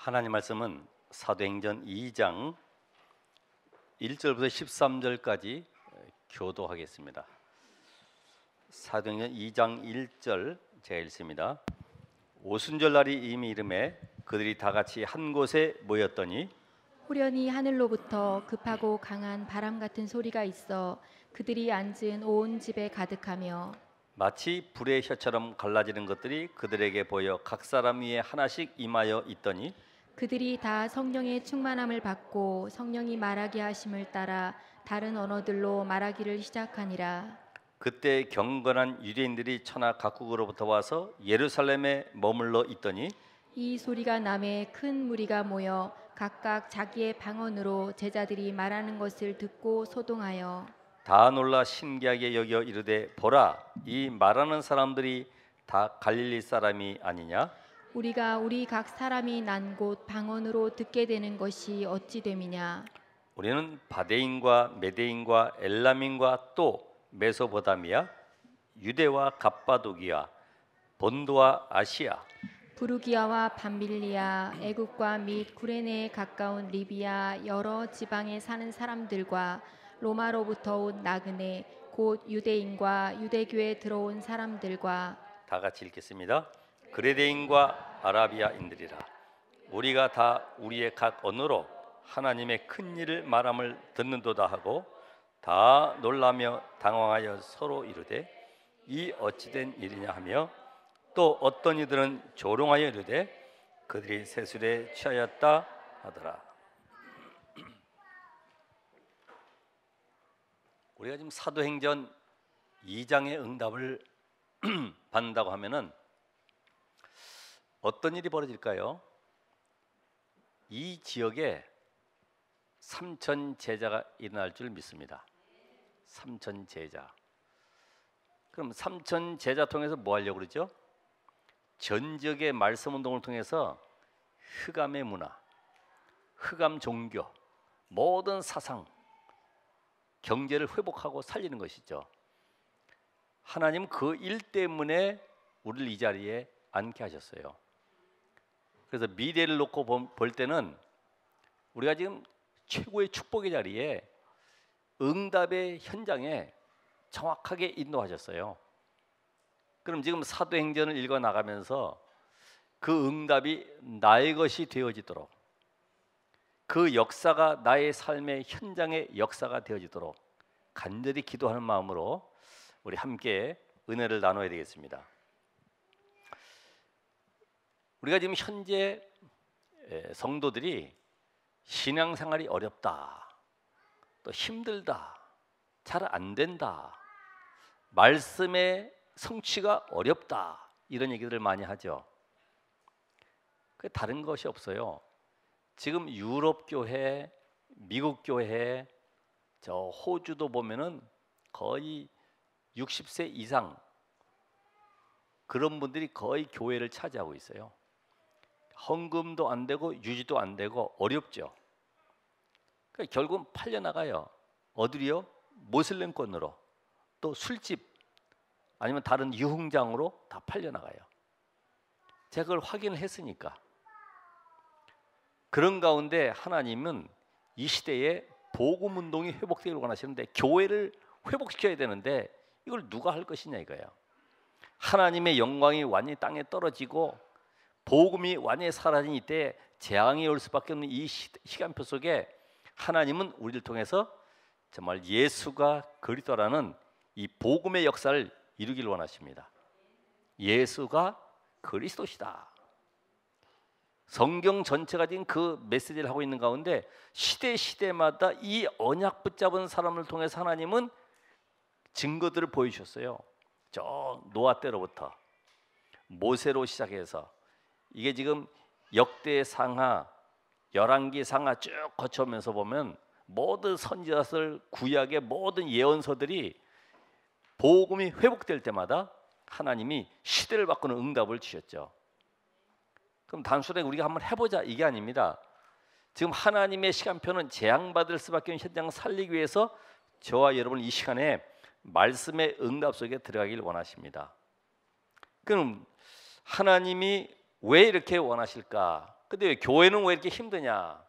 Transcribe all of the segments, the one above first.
하나님 말씀은 사도행전 2장 1절부터 13절까지 교도하겠습니다. 사도행전 2장 1절 제가 읽습니다. 오순절 날이 이미 이름에 그들이 다 같이 한 곳에 모였더니 호련히 하늘로부터 급하고 강한 바람 같은 소리가 있어 그들이 앉은 온 집에 가득하며 마치 불의 혀처럼 갈라지는 것들이 그들에게 보여 각 사람 위에 하나씩 임하여 있더니 그들이 다 성령의 충만함을 받고 성령이 말하게 하심을 따라 다른 언어들로 말하기를 시작하니라. 그때 경건한 유대인들이 천하 각국으로부터 와서 예루살렘에 머물러 있더니 이 소리가 남에 큰 무리가 모여 각각 자기의 방언으로 제자들이 말하는 것을 듣고 소동하여 다 놀라 신기하게 여겨 이르되 보라 이 말하는 사람들이 다 갈릴리 사람이 아니냐? 우리가 우리 각 사람이 난 곳 방언으로 듣게 되는 것이 어찌 됨이냐? 우리는 바데인과 메데인과 엘람인과 또 메소포타미아, 유대와 갑바도기아, 본도와 아시아, 부르기아와 밤빌리아, 애국과 및 구레네에 가까운 리비아 여러 지방에 사는 사람들과 로마로부터 온 나그네 곧 유대인과 유대교에 들어온 사람들과 다 같이 읽겠습니다. 그레데인과 아라비아인들이라 우리가 다 우리의 각 언어로 하나님의 큰 일을 말함을 듣는도다 하고 다 놀라며 당황하여 서로 이르되 이 어찌된 일이냐 하며 또 어떤 이들은 조롱하여 이르되 그들이 세술에 취하였다 하더라. 우리가 지금 사도행전 2장의 응답을 받는다고 하면은 어떤 일이 벌어질까요? 이 지역에 3천 제자가 일어날 줄 믿습니다. 3천 제자. 그럼 3천 제자 통해서 뭐 하려고 그러죠? 전 지역의 말씀 운동을 통해서 흑암의 문화, 흑암 종교, 모든 사상, 경제를 회복하고 살리는 것이죠. 하나님 그 일 때문에 우리를 이 자리에 앉게 하셨어요. 그래서 미래를 놓고 볼 때는 우리가 지금 최고의 축복의 자리에 응답의 현장에 정확하게 인도하셨어요. 그럼 지금 사도행전을 읽어 나가면서 그 응답이 나의 것이 되어지도록 그 역사가 나의 삶의 현장의 역사가 되어지도록 간절히 기도하는 마음으로 우리 함께 은혜를 나눠야 되겠습니다. 우리가 지금 현재 성도들이 신앙생활이 어렵다, 또 힘들다, 잘 안 된다, 말씀의 성취가 어렵다 이런 얘기들을 많이 하죠. 그 다른 것이 없어요. 지금 유럽 교회, 미국 교회, 저 호주도 보면은 거의 60세 이상 그런 분들이 거의 교회를 차지하고 있어요. 헌금도 안 되고 유지도 안 되고 어렵죠. 그러니까 결국은 팔려나가요. 어디요? 모슬렘권으로, 또 술집 아니면 다른 유흥장으로 다 팔려나가요. 제가 그걸 확인을 했으니까. 그런 가운데 하나님은 이 시대에 복음 운동이 회복되기를 원하시는데 교회를 회복시켜야 되는데 이걸 누가 할 것이냐 이거예요. 하나님의 영광이 완전히 땅에 떨어지고 복음이 완전히 사라진 이때 재앙이 올 수밖에 없는 이 시간표 속에 하나님은 우리를 통해서 정말 예수가 그리스도라는 이 복음의 역사를 이루기를 원하십니다. 예수가 그리스도시다. 성경 전체가 지금 그 메시지를 하고 있는 가운데 시대마다 이 언약 붙잡은 사람을 통해서 하나님은 증거들을 보여주셨어요. 저 노아 때로부터 모세로 시작해서 이게 지금 역대 상하, 열왕기 상하 쭉 거쳐오면서 보면 모든 선지자들, 구약의 모든 예언서들이 복음이 회복될 때마다 하나님이 시대를 바꾸는 응답을 주셨죠. 그럼 단순하게 우리가 한번 해보자 이게 아닙니다. 지금 하나님의 시간표는 재앙받을 수밖에 없는 현장을 살리기 위해서 저와 여러분 이 시간에 말씀의 응답 속에 들어가길 원하십니다. 그럼 하나님이 왜 이렇게 원하실까? 근데 왜 교회는 왜 이렇게 힘드냐?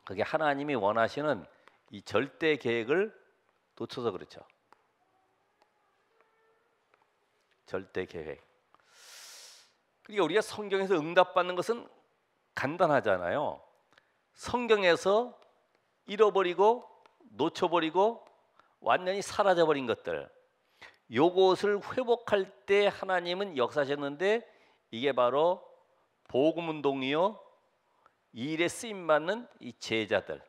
그게 하나님이 원하시는 이 절대 계획을 놓쳐서 그렇죠. 절대 계획. 그러니까 우리가 성경에서 응답받는 것은 간단하잖아요. 성경에서 잃어버리고 놓쳐버리고 완전히 사라져버린 것들, 요것을 회복할 때 하나님은 역사하셨는데, 이게 바로 복음운동이요, 이 일에 쓰임받는 이 제자들,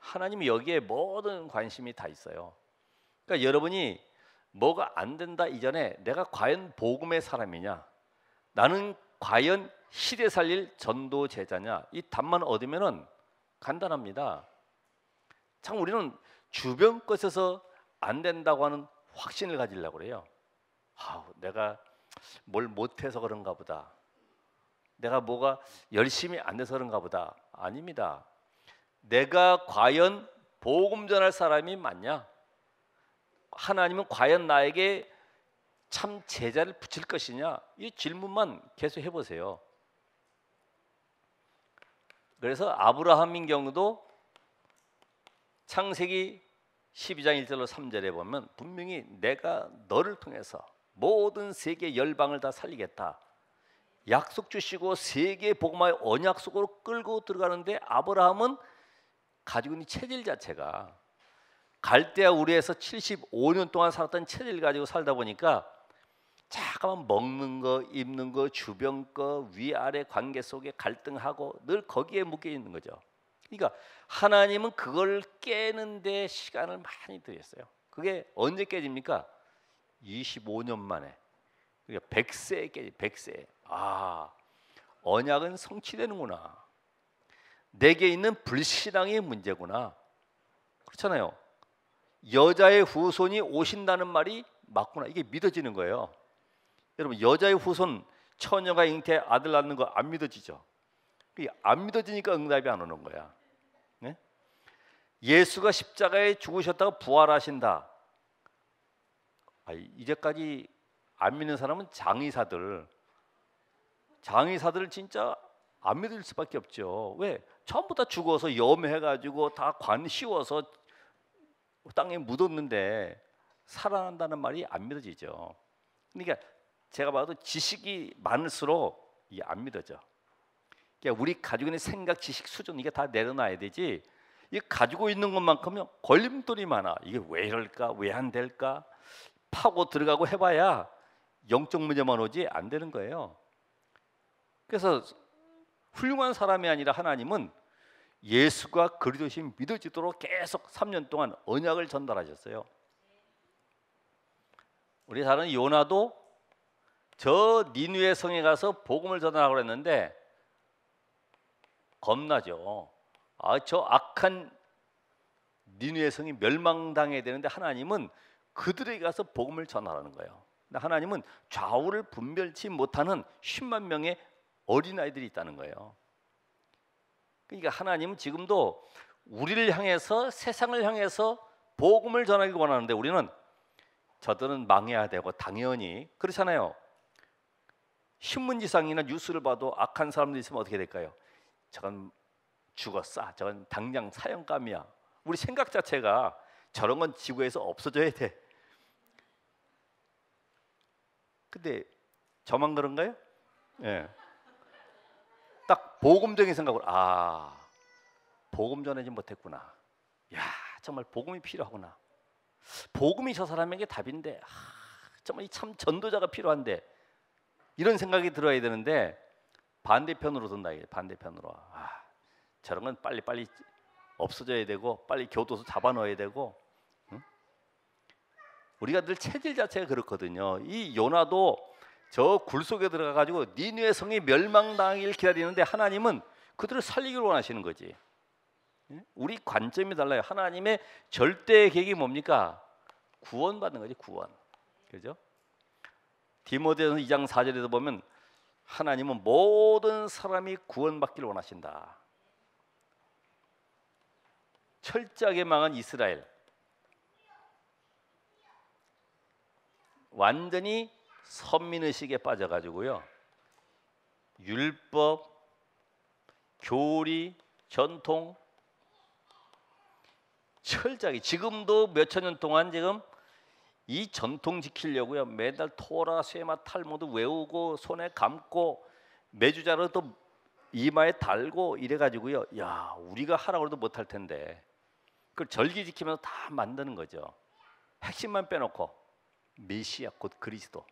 하나님이 여기에 모든 관심이 다 있어요. 그러니까 여러분이 뭐가 안 된다 이전에 내가 과연 복음의 사람이냐, 나는 과연 시대 살릴 전도 제자냐, 이 답만 얻으면은 간단합니다. 참 우리는 주변 것에서 안 된다고 하는 확신을 가지려고 그래요. 내가 뭘 못해서 그런가 보다, 내가 뭐가 열심히 안 돼서 그런가 보다. 아닙니다. 내가 과연 복음 전할 사람이 맞냐? 하나님은 과연 나에게 참 제자를 붙일 것이냐? 이 질문만 계속 해보세요. 그래서 아브라함인 경우도 창세기 12장 1절로 3절에 보면 분명히 내가 너를 통해서 모든 세계 열방을 다 살리겠다, 약속 주시고 세계 복음화의 언약 속으로 끌고 들어가는데, 아브라함은 가지고 있는 체질 자체가 갈대아 우리에서 75년 동안 살았던 체질을 가지고 살다 보니까 잠깐만 먹는 거, 입는 거, 주변 거, 위아래 관계 속에 갈등하고 늘 거기에 묶여 있는 거죠. 그러니까 하나님은 그걸 깨는데 시간을 많이 들였어요. 그게 언제 깨집니까? 25년 만에. 그러니까 100세에 깨지. 100세. 언약은 성취되는구나. 내게 있는 불신앙의 문제구나. 그렇잖아요. 여자의 후손이 오신다는 말이 맞구나. 이게 믿어지는 거예요. 여러분, 여자의 후손, 처녀가 잉태 아들 낳는 거 안 믿어지죠? 안 믿어지니까 응답이 안 오는 거야. 네? 예수가 십자가에 죽으셨다가 부활하신다. 이제까지 안 믿는 사람은 장의사들 진짜 안 믿을 수밖에 없죠. 왜? 전부 다 죽어서 염해가지고 다 관 씌워서 땅에 묻었는데 살아난다는 말이 안 믿어지죠. 그러니까 제가 봐도 지식이 많을수록 이게 안 믿어져. 그러니까 우리 가지고 있는 생각, 지식 수준, 이게 다 내려놔야 되지. 이 가지고 있는 것만큼은 걸림돌이 많아. 이게 왜 이럴까? 왜 안 될까? 파고 들어가고 해봐야 영적 문제만 오지 안 되는 거예요. 그래서 훌륭한 사람이 아니라 하나님은 예수가 그리스도신 믿어지도록 계속 3년 동안 언약을 전달하셨어요. 우리 다른 요나도 저 니느웨 성에 가서 복음을 전하라고 했는데 겁나죠. 저 악한 니느웨 성이 멸망당해야 되는데 하나님은 그들에게 가서 복음을 전하라는 거예요. 근데 하나님은 좌우를 분별치 못하는 10만 명의 어린아이들이 있다는 거예요. 그러니까 하나님은 지금도 우리를 향해서, 세상을 향해서 복음을 전하길 원하는데, 우리는 저들은 망해야 되고 당연히 그렇잖아요. 신문지상이나 뉴스를 봐도 악한 사람들이 있으면 어떻게 될까요? 저건 죽었어, 저건 당장 사형감이야. 우리 생각 자체가 저런 건 지구에서 없어져야 돼. 근데 저만 그런가요? 예. 딱 복음적인 생각으로 복음 전하지 못했구나. 야, 정말 복음이 필요하구나. 복음이 저 사람에게 답인데, 정말 참 전도자가 필요한데, 이런 생각이 들어야 되는데 반대편으로 든다. 이게 반대편으로. 저런 건 빨리 없어져야 되고, 빨리 교도소 잡아넣어야 되고. 응? 우리가 늘 체질 자체가 그렇거든요. 이 요나도 저 굴 속에 들어가 가지고 니느웨 성이 멸망당하길 기다리는데 하나님은 그들을 살리기를 원하시는 거지. 우리 관점이 달라요. 하나님의 절대 계획이 뭡니까? 구원받는 거지, 구원. 그죠? 디모데전서 2장 4절에도 보면 하나님은 모든 사람이 구원받기를 원하신다. 철저하게 망한 이스라엘, 완전히 선민의식에 빠져가지고요, 율법, 교리, 전통 철저하게 지금도 몇천 년 동안 지금 이 전통 지키려고요. 매달 토라, 쇠마, 탈무드 외우고 손에 감고 매주자로 또 이마에 달고 이래가지고요. 야, 우리가 하라고 해도 못할 텐데 그걸 절기 지키면서 다 만드는 거죠. 핵심만 빼놓고 메시아 곧 그리스도.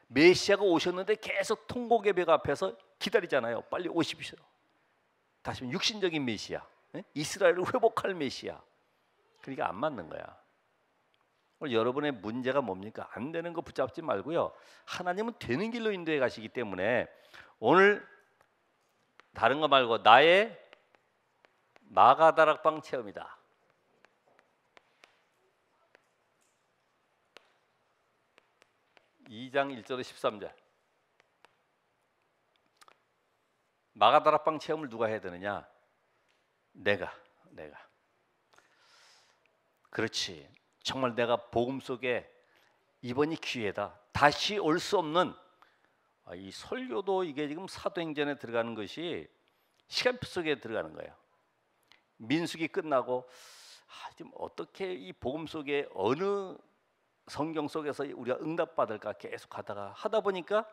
메시아가 오셨는데 계속 통곡예배가 앞에서 기다리잖아요. 빨리 오십시오. 다시 말해 육신적인 메시아, 이스라엘을 회복할 메시아. 그러니까 안 맞는 거야. 오늘 여러분의 문제가 뭡니까? 안 되는 거 붙잡지 말고요. 하나님은 되는 길로 인도해 가시기 때문에 오늘 다른 거 말고 나의 마가다락방 체험이다. (2장 1절에 13절) 마가다락방 체험을 누가 해야 되느냐? 내가. 그렇지. 정말 내가 복음 속에 이번이 기회다. 다시 올 수 없는 이 설교도 이게 지금 사도행전에 들어가는 것이 시간표 속에 들어가는 거예요. 민수기 끝나고 지금 어떻게 이 복음 속에 어느 성경 속에서 우리가 응답받을까 계속 하다 보니까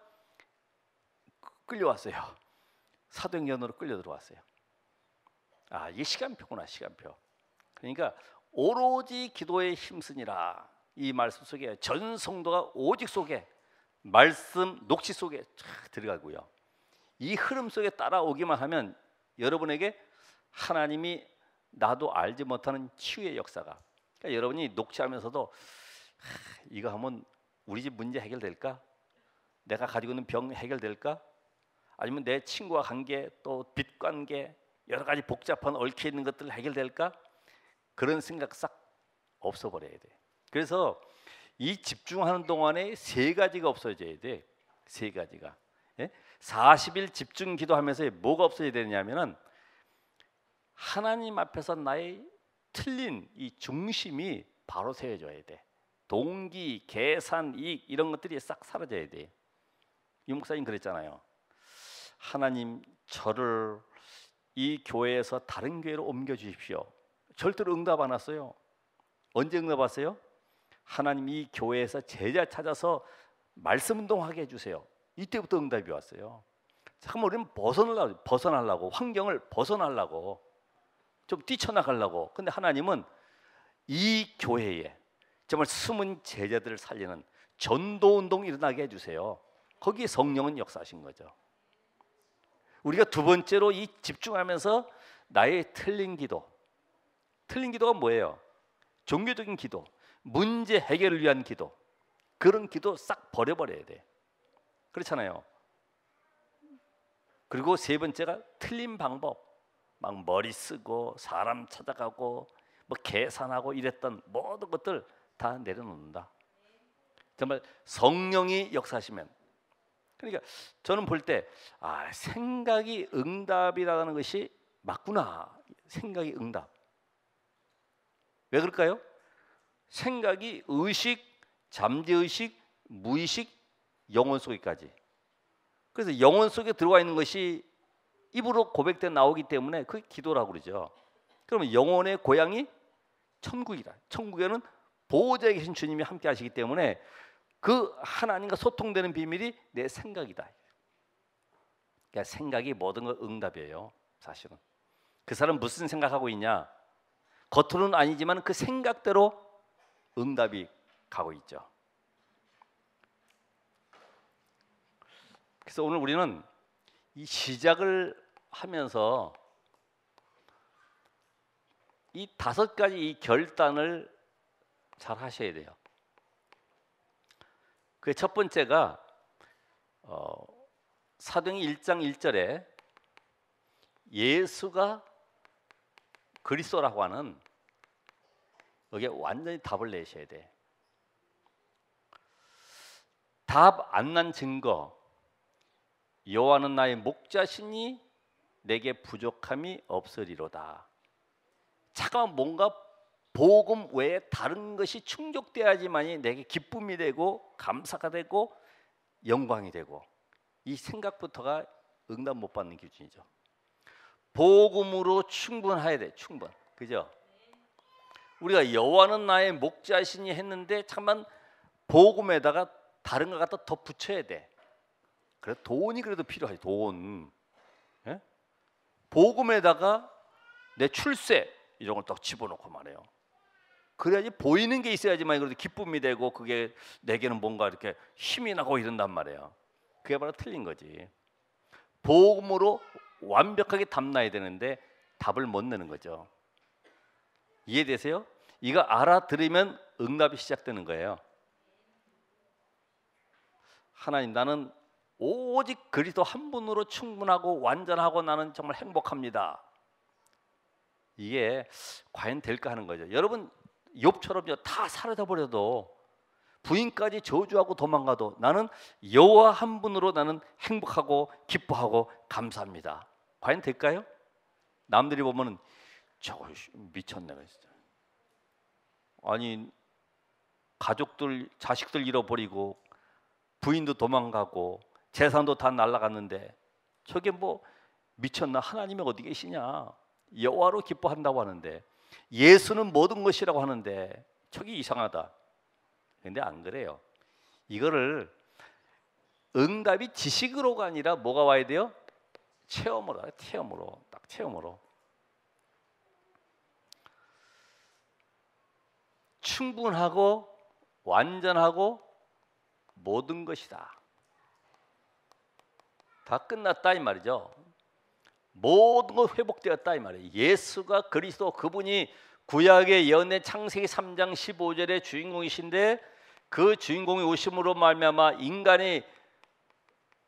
끌려왔어요. 사도행전으로 끌려 들어왔어요. 이게 시간표구나, 시간표. 그러니까 오로지 기도에 힘쓰니라. 이 말씀 속에 전 성도가 오직 속에 말씀 녹취 속에 쫙 들어가고요. 이 흐름 속에 따라오기만 하면 여러분에게 하나님이 나도 알지 못하는 치유의 역사가. 그러니까 여러분이 녹취하면서도 이거 하면 우리 집 문제 해결될까? 내가 가지고 있는 병 해결될까? 아니면 내 친구와 관계, 또 빚 관계, 여러 가지 복잡한 얽혀 있는 것들 해결될까? 그런 생각 싹 없어버려야 돼. 그래서 이 집중하는 동안에 세 가지가 없어져야 돼. 세 가지가. 40일 집중 기도하면서 뭐가 없어져야 되냐면은 하나님 앞에서 나의 틀린 이 중심이 바로 세워져야 돼. 동기, 계산, 이익 이런 것들이 싹 사라져야 돼. 이 목사님 그랬잖아요. 하나님 저를 이 교회에서 다른 교회로 옮겨 주십시오. 절대로 응답 안 왔어요. 언제 응답 왔어요? 하나님 이 교회에서 제자 찾아서 말씀 운동하게 해주세요. 이때부터 응답이 왔어요. 잠깐만 우리는 벗어나려고 환경을 벗어나려고 좀 뛰쳐나가려고. 근데 하나님은 이 교회에 정말 숨은 제자들을 살리는 전도 운동 일어나게 해주세요. 거기에 성령은 역사하신 거죠. 우리가 두 번째로 이 집중하면서 나의 틀린 기도가 뭐예요? 종교적인 기도, 문제 해결을 위한 기도, 그런 기도 싹 버려버려야 돼. 그렇잖아요. 그리고 세 번째가 틀린 방법, 막 머리 쓰고 사람 찾아가고 뭐 계산하고 이랬던 모든 것들 다 내려놓는다. 정말 성령이 역사하시면. 그러니까 저는 볼 때 생각이 응답이라는 것이 맞구나. 생각이 응답. 왜 그럴까요? 생각이 의식, 잠재의식, 무의식, 영혼 속에까지. 그래서 영혼 속에 들어와 있는 것이 입으로 고백돼 나오기 때문에 그게 기도라고 그러죠. 그러면 영혼의 고향이 천국이다. 천국에는 보호자에 계신 주님이 함께 하시기 때문에 그 하나님과 소통되는 비밀이 내 생각이다. 그러니까 생각이 모든 걸 응답이에요. 사실은 그 사람 무슨 생각하고 있냐? 겉으로는 아니지만 그 생각대로 응답이 가고 있죠. 그래서 오늘 우리는 이 시작을 하면서 이 5가지 이 결단을 잘 하셔야 돼요. 그 첫 번째가 사도행전 1장 1절에 예수가 그리스도라고 하는 여기에 완전히 답을 내셔야 돼. 답 안 난 증거. 여호와는 나의 목자시니 내게 부족함이 없으리로다. 잠깐만 뭔가 복음 외에 다른 것이 충족돼야지만이 내게 기쁨이 되고 감사가 되고 영광이 되고 이 생각부터가 응답 못 받는 기준이죠. 복음으로 충분해야 돼. 충분. 그죠? 우리가 여호와는 나의 목자시니 했는데 잠깐 복음에다가 다른 거 갖다 더 붙여야 돼. 그래 돈이 그래도 필요하지. 돈. 예? 복음에다가 내 출세 이런 걸 딱 집어넣고 말해요. 그래야지 보이는 게 있어야지만 그래도 기쁨이 되고 그게 내게는 뭔가 이렇게 힘이 나고 이런단 말이에요. 그게 바로 틀린 거지. 복음으로 완벽하게 답 나야 되는데 답을 못 내는 거죠. 이해되세요? 이거 알아들으면 응답이 시작되는 거예요. 하나님, 나는 오직 그리스도 한 분으로 충분하고 완전하고 나는 정말 행복합니다. 이게 과연 될까 하는 거죠. 여러분 욥처럼요, 다 사라져 버려도 부인까지 저주하고 도망가도 나는 여호와 한 분으로 나는 행복하고 기뻐하고 감사합니다. 과연 될까요? 남들이 보면은 저거 미쳤네 진짜. 아니 가족들 자식들 잃어버리고 부인도 도망가고 재산도 다 날아갔는데 저게 뭐 미쳤나? 하나님이 어디 계시냐? 여호와로 기뻐한다고 하는데 예수는 모든 것이라고 하는데 저게 이상하다. 근데 안 그래요. 이거를 응답이 지식으로가 아니라 뭐가 와야 돼요? 체험으로, 체험으로, 딱 체험으로. 충분하고 완전하고 모든 것이다. 다 끝났다 이 말이죠. 모든 것 회복되었다 이 말이에요. 예수가 그리스도 그분이 구약의 예언의 창세기 3장 15절의 주인공이신데 그 주인공이 오심으로 말미암아 인간이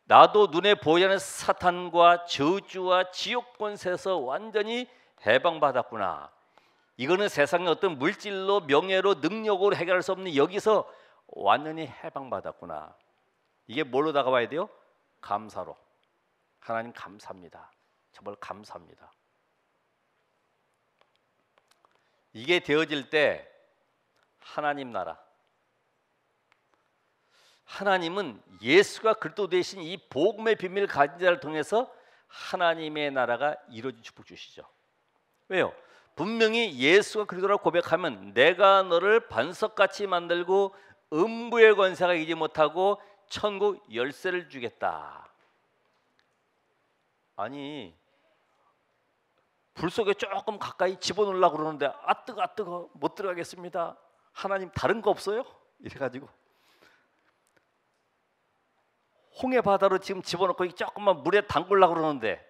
나도 눈에 보이지 않는 사탄과 저주와 지옥 권세에서 완전히 해방받았구나. 이거는 세상의 어떤 물질로 명예로 능력으로 해결할 수 없는 여기서 완전히 해방받았구나. 이게 뭘로 다가와야 돼요? 감사로. 하나님 감사합니다. 정말 감사합니다. 이게 되어질 때 하나님 나라, 하나님은 예수가 그리스도 되신 이 복음의 비밀을 가진 자를 통해서 하나님의 나라가 이루어진 축복 주시죠. 왜요? 분명히 예수가 그리스도라고 고백하면 내가 너를 반석같이 만들고 음부의 권세가 이기지 못하고 천국 열쇠를 주겠다. 아니 불 속에 조금 가까이 집어넣으려고 그러는데 아 뜨거 못 들어가겠습니다. 하나님 다른 거 없어요? 이래가지고 홍해 바다로 지금 집어넣고 조금만 물에 담글려고 그러는데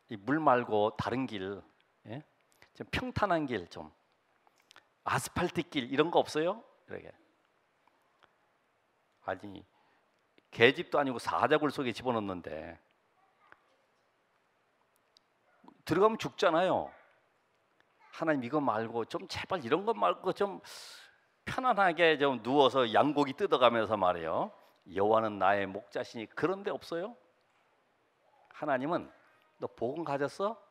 이 물 말고 다른 길, 예? 좀 평탄한 길, 좀 아스팔트 길 이런 거 없어요? 이렇게 아니 개집도 아니고 사자굴 속에 집어넣는데 들어가면 죽잖아요. 하나님 이거 말고 좀 제발 이런 것 말고 좀 편안하게 좀 누워서 양고기 뜯어가면서 말이에요. 여호와는 나의 목자시니 그런 데 없어요? 하나님은 너 복음 가졌어?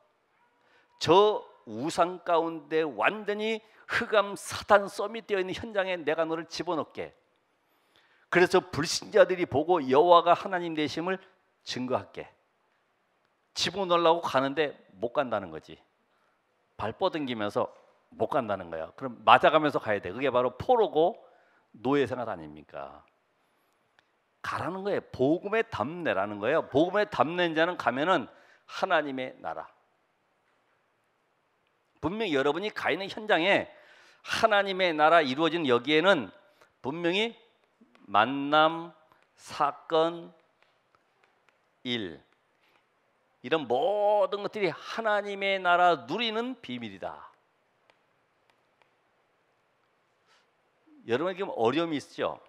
저 우상 가운데 완전히 흑암 사탄 서밋되어 있는 현장에 내가 너를 집어넣게. 그래서 불신자들이 보고 여호와가 하나님 되심을 증거할게. 집어넣으려고 가는데 못 간다는 거지. 발 뻗은기면서 못 간다는 거야. 그럼 맞아가면서 가야 돼. 그게 바로 포로고 노예 생활 아닙니까? 가라는 거예요. 복음의 담내라는 거예요. 복음의 담낸 자는 가면은 하나님의 나라. 분명히 여러분이 가 있는 현장에 하나님의 나라 이루어진 여기에는 분명히 만남, 사건, 일 이런 모든 것들이 하나님의 나라 누리는 비밀이다. 여러분에게 어려움이 있죠?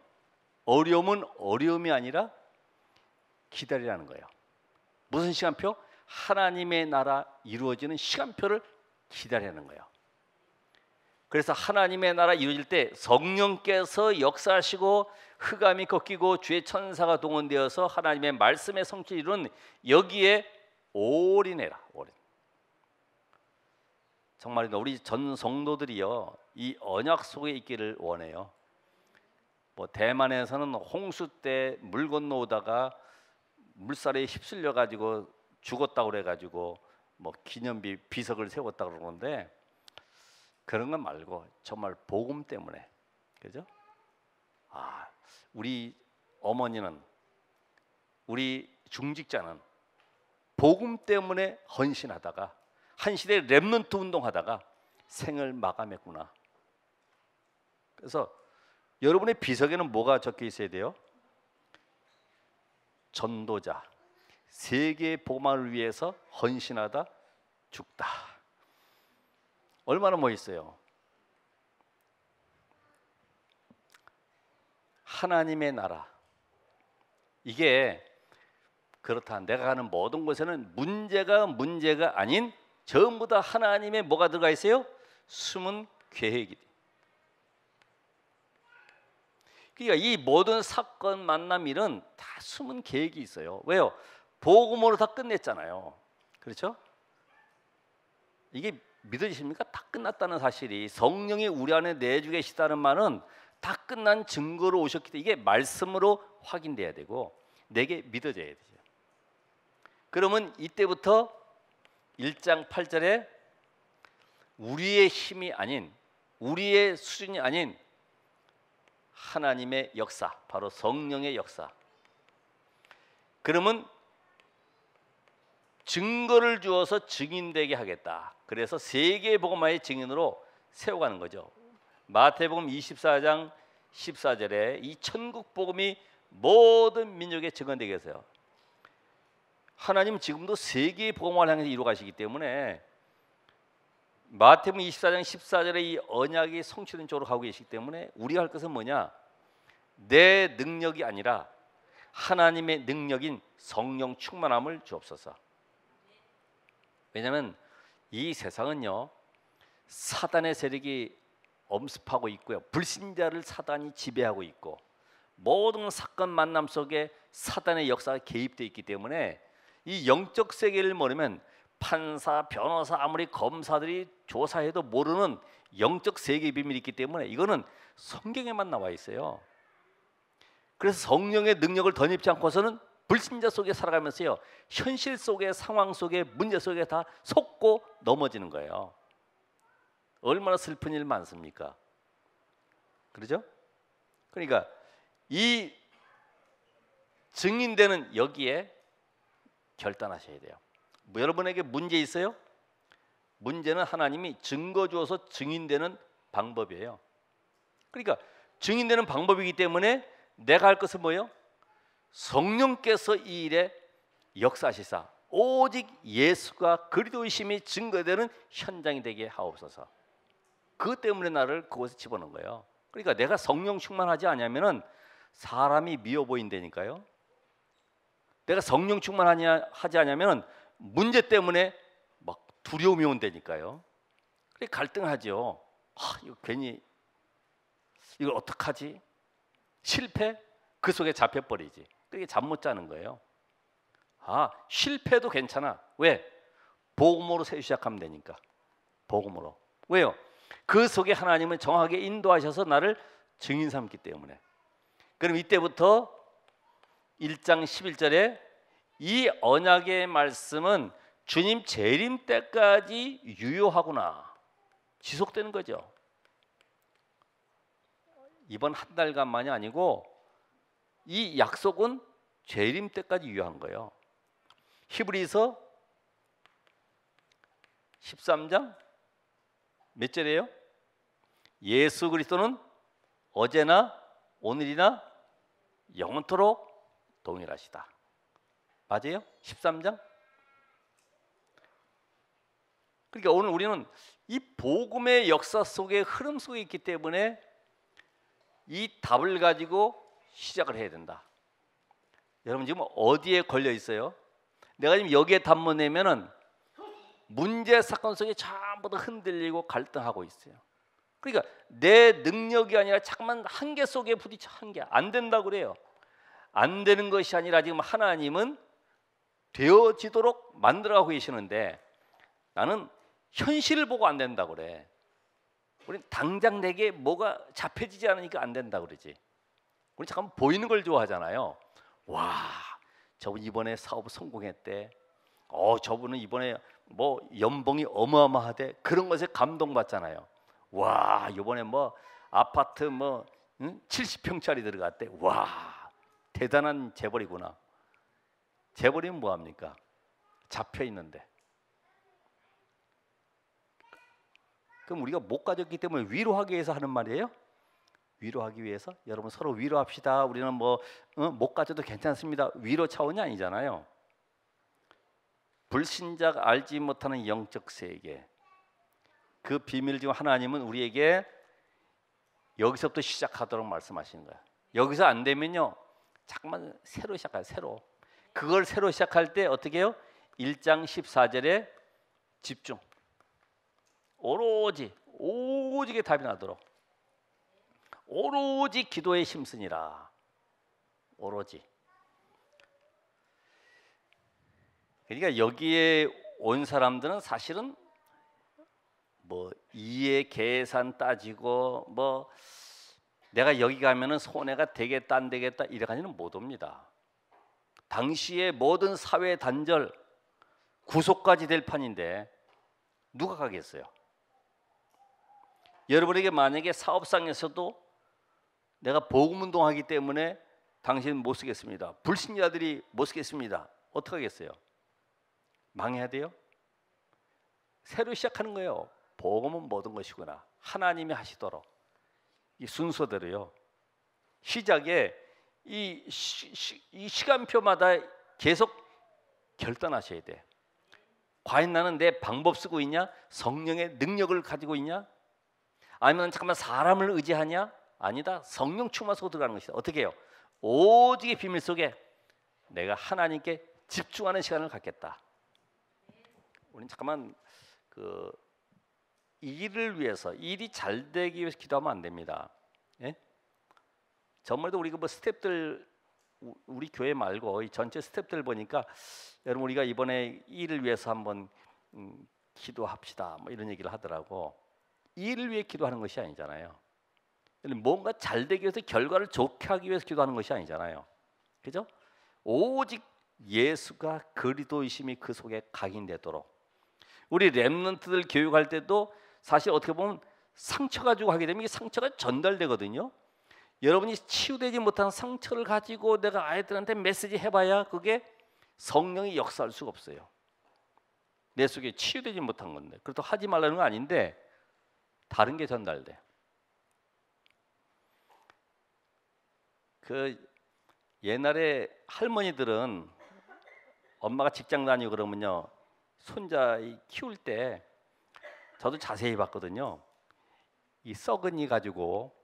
어려움은 어려움이 아니라 기다리라는 거예요. 무슨 시간표? 하나님의 나라 이루어지는 시간표를 기다리는 거예요. 그래서 하나님의 나라 이루어질 때 성령께서 역사하시고 흑암이 꺾이고 주의 천사가 동원되어서 하나님의 말씀의 성취를 이루는 여기에 올인해라. 올인. 정말 우리 전 성도들이요 이 언약 속에 있기를 원해요. 뭐 대만에서는 홍수 때 물 건너오다가 물살에 휩쓸려 가지고 죽었다고 그래 가지고 뭐 기념비 비석을 세웠다 그러는데 그런 건 말고 정말 복음 때문에, 그죠? 아, 우리 어머니는, 우리 중직자는 복음 때문에 헌신하다가 한 시대 렘넌트 운동하다가 생을 마감했구나. 그래서 여러분의 비석에는 뭐가 적혀 있어야 돼요? 전도자, 세계 복음을 위해서 헌신하다 죽다. 얼마나 멋있어요. 하나님의 나라, 이게 그렇다. 내가 가는 모든 곳에는 문제가 아닌 전부 다 하나님의 뭐가 들어가 있어요? 숨은 계획이. 그러니까 이 모든 사건, 만남, 일은 다 숨은 계획이 있어요. 왜요? 복음으로 다 끝냈잖아요. 그렇죠? 이게 믿어지십니까? 다 끝났다는 사실이, 성령이 우리 안에 내주 계시다는 말은 다 끝난 증거로 오셨기 때문에 이게 말씀으로 확인돼야 되고 내게 믿어져야 되죠. 그러면 이때부터 1장 8절에 우리의 힘이 아닌, 우리의 수준이 아닌 하나님의 역사, 바로 성령의 역사. 그러면 증거를 주어서 증인되게 하겠다. 그래서 세계복음화의 증인으로 세워가는 거죠. 마태복음 24장 14절에 이 천국 복음이 모든 민족에 증언되게 해서요. 하나님 지금도 세계 복음화를 향해서 이루어가시기 때문에 마태복음 24장 14절에 이 언약이 성취된 쪽으로 가고 계시기 때문에 우리가 할 것은 뭐냐? 내 능력이 아니라 하나님의 능력인 성령 충만함을 주옵소서. 왜냐하면 이 세상은요, 사단의 세력이 엄습하고 있고요, 불신자를 사단이 지배하고 있고, 모든 사건 만남 속에 사단의 역사가 개입되어 있기 때문에 이 영적 세계를 모르면 판사, 변호사, 아무리 검사들이 조사해도 모르는 영적 세계의 비밀이 있기 때문에 이거는 성경에만 나와 있어요. 그래서 성령의 능력을 덧입지 않고서는 불신자 속에 살아가면서요, 현실 속의 상황 속에 문제 속에 다 속고 넘어지는 거예요. 얼마나 슬픈 일 많습니까? 그렇죠? 그러니까 이 증인되는 여기에 결단하셔야 돼요. 뭐 여러분에게 문제 있어요? 문제는 하나님이 증거 주어서 증인되는 방법이에요. 그러니까 증인되는 방법이기 때문에 내가 할 것은 뭐예요? 성령께서 이 일에 역사하시사 오직 예수가 그리스도이심이 증거되는 현장이 되게 하옵소서. 그것 때문에 나를 그곳에 집어넣은 거예요. 그러니까 내가 성령 충만하지 않으면은 사람이 미워 보인다니까요. 내가 성령 충만하지 않으면 문제 때문에 막 두려움이 온다니까요. 그래 갈등하죠. 이거 괜히 이걸 어떡하지? 실패? 그 속에 잡혀버리지. 그게 잠 못 자는 거예요. 실패도 괜찮아. 왜? 복음으로 새 시작하면 되니까. 복음으로. 왜요? 그 속에 하나님은 정확하게 인도하셔서 나를 증인 삼기 때문에. 그럼 이때부터 1장 11절에 이 언약의 말씀은 주님 재림 때까지 유효하구나. 지속되는 거죠. 이번 한 달간만이 아니고 이 약속은 재림 때까지 유효한 거예요. 히브리서 13장 몇 절이에요? 예수 그리스도는 어제나 오늘이나 영원토록 동일하시다. 맞아요? 13장? 그러니까 오늘 우리는 이 복음의 역사 속에 흐름 속에 있기 때문에 이 답을 가지고 시작을 해야 된다. 여러분 지금 어디에 걸려 있어요? 내가 지금 여기에 답 못 내면은 문제 사건 속에 전부 다 흔들리고 갈등하고 있어요. 그러니까 내 능력이 아니라 자꾸만 한계 속에 부딪혀. 한계 안 된다고 그래요. 안 되는 것이 아니라 지금 하나님은 되어지도록 만들어가고 계시는데 나는 현실을 보고 안 된다고 그래. 우리 당장 내게 뭐가 잡혀지지 않으니까 안 된다고 그러지. 우리 잠깐 보이는 걸 좋아하잖아요. 와, 저분 이번에 사업 성공했대. 저분은 이번에 뭐 연봉이 어마어마하대. 그런 것에 감동받잖아요. 와, 이번에 뭐 아파트 뭐 70평짜리 들어갔대. 와, 대단한 재벌이구나. 재벌이면 뭐 합니까? 잡혀 있는데. 그럼 우리가 못 가졌기 때문에 위로하기 위해서 하는 말이에요? 위로하기 위해서? 여러분 서로 위로합시다. 우리는 뭐 못 가져도 괜찮습니다. 위로 차원이 아니잖아요. 불신자가 알지 못하는 영적 세계, 그 비밀 중 하나님은 우리에게 여기서부터 시작하도록 말씀하시는 거야. 여기서 안 되면요, 잠깐만 새로 시작해요. 새로. 그걸 새로 시작할 때 어떻게 해요? 1장 14절에 집중. 오직에 답이 나도록. 오로지 기도에 힘쓰니라. 오로지. 그러니까 여기에 온 사람들은 사실은 뭐 이해 계산 따지고 뭐 내가 여기 가면은 손해가 되겠다 안 되겠다 이래가지는 못 옵니다. 당시의 모든 사회 단절 구속까지 될 판인데 누가 가겠어요? 여러분에게 만약에 사업상에서도 내가 복음 운동하기 때문에 당신은 못 쓰겠습니다. 불신자들이 못 쓰겠습니다. 어떻게 하겠어요? 망해야 돼요? 새로 시작하는 거예요. 복음은 모든 것이구나. 하나님이 하시도록 이 순서대로요. 시작에 이 시간표마다 계속 결단하셔야 돼. 과연 나는 내 방법 쓰고 있냐? 성령의 능력을 가지고 있냐? 아니면 잠깐만 사람을 의지하냐? 아니다. 성령 충만 속으로 들어가는 것이다. 어떻게 해요? 오직의 비밀 속에 내가 하나님께 집중하는 시간을 갖겠다. 우리는 잠깐만 그 일을 위해서, 일이 잘 되기 위해서 기도하면 안 됩니다. 예? 저번에도 우리가 뭐 스태프들, 우리 교회 말고 이 전체 스태프들 보니까 여러분 우리가 이번에 일을 위해서 한번 기도합시다 뭐 이런 얘기를 하더라고. 일을 위해 기도하는 것이 아니잖아요. 뭔가 잘 되기 위해서, 결과를 좋게 하기 위해서 기도하는 것이 아니잖아요. 그죠? 오직 예수가 그리스도이심이 그 속에 각인되도록. 우리 렘넌트들 교육할 때도 사실 어떻게 보면 상처 가지고 하게 되면 이 상처가 전달되거든요. 여러분이 치유되지 못한 상처를 가지고 내가 아이들한테 메시지 해봐야 그게 성령이 역사할 수가 없어요. 내 속에 치유되지 못한 건데. 그렇다고 하지 말라는 건 아닌데 다른 게 전달돼. 그 옛날에 할머니들은 엄마가 직장 다니고 그러면요, 손자 키울 때 저도 자세히 봤거든요. 이 썩은이 가지고